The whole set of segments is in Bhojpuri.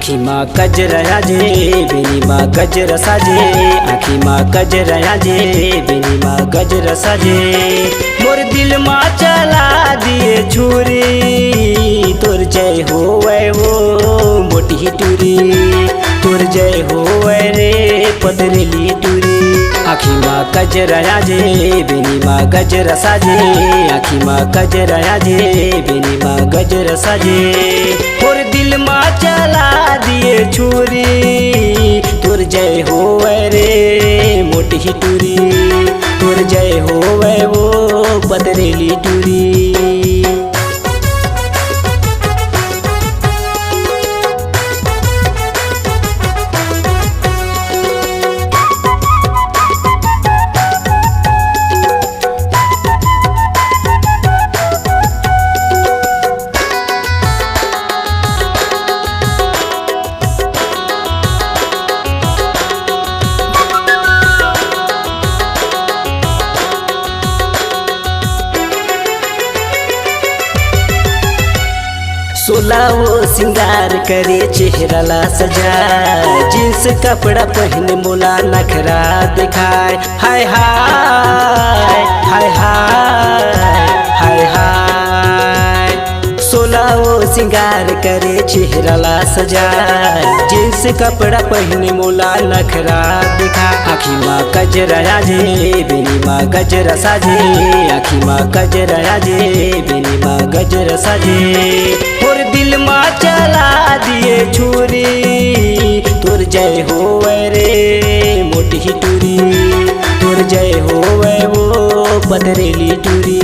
आखी माँ कजरा जे बेनी माँ गजर साजे, आखी माँ कजरा जे बेनी माँ गजर साजे। मोर दिल माँ चला दिए छुरी, तोर जय हो वो मोटी टूरी, तोर जय हो रे पतरेली टूरी। आखी माँ कजरा जे बेनी माँ गजर साजे, आखी माँ कजरा जे बेनी माँ गजर साजे। मोर दिल माँ चला दिए छुरी, तोर जय हो रे मोटी टूरी, तोर जय हो वो पतरेली टूरी। सोलावो सिंगार करे चेहरा ला सजा, जींस कपड़ा पहने मोला नखरा दिखाए। हाय हाय हाय हाय हाय हाय। सोलावो सिंगार करे चेहरा ला सजा, जींस कपड़ा पहने मोला नखरा दिखा। आखी माँ कजरा जे बेनी माँ गजर साजे, आखी माँ कजरा जे बेनी माँ गजर साजे। और दिल माँ चला दिए छुरी, तोर जय हो रे मोटी टूरी, तोर जय हो वो पतरेली टूरी।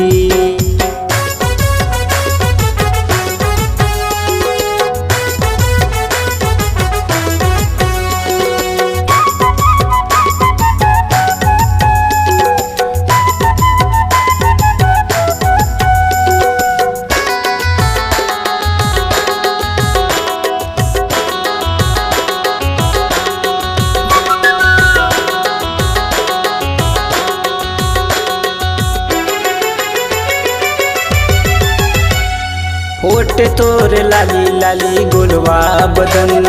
होठ तोर लाली लाली गोलवा बदन,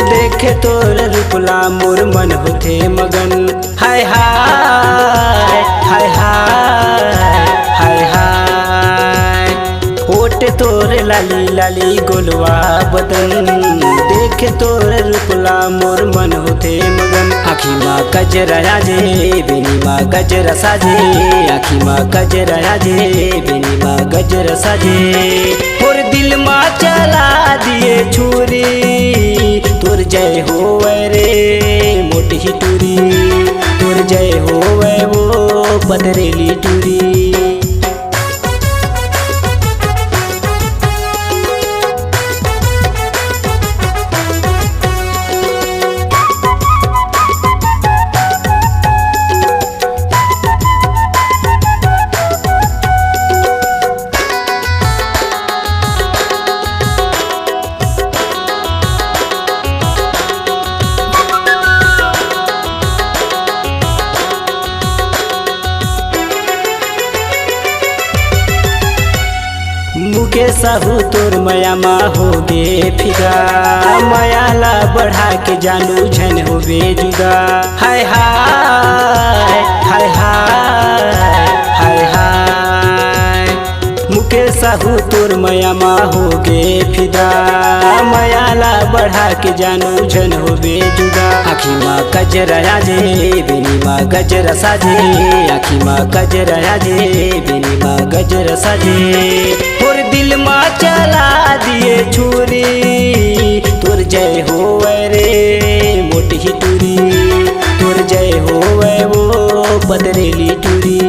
देखे तोर रूपला मोर मन होथे मगन। हाय हाय हाय हाय हाय हाय। होठ तोर लाली लाली गोलवा बदन, देखे तोर रूपला मोर मन होथे मगन। आखी माँ कजरा जे बेनी माँ गजर साजे, आखी माँ कजरा जे बेनी माँ गजर साजे। और दिल माँ चला दिए छुरी, तोर जय हो रे मोटी टूरी, तोर जय हो वो पतरेली टूरी। मुके साहू तोर मया माँ हो गे फिदा, मयाला बढ़ा के जानू झन हो बे जुदा। हाय हाय हाय हाय हाय हाय। मुके साहू तोर मया माँ हो गे फिदा, मयाला बढ़ा के जानू झन हो बे जुदा। आखी माँ कजरा जे बेनी माँ गजर साजे, आखी माँ कजरा जे बेनी माँ गजर साजे। और दिल माँ चला दिए छुरी, तोर जय हो रे मोटी टूरी, तोर जय हो वो पतरेली टूरी,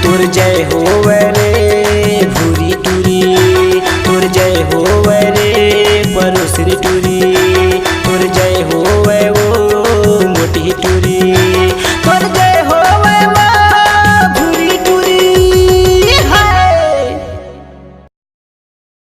तोर जय हो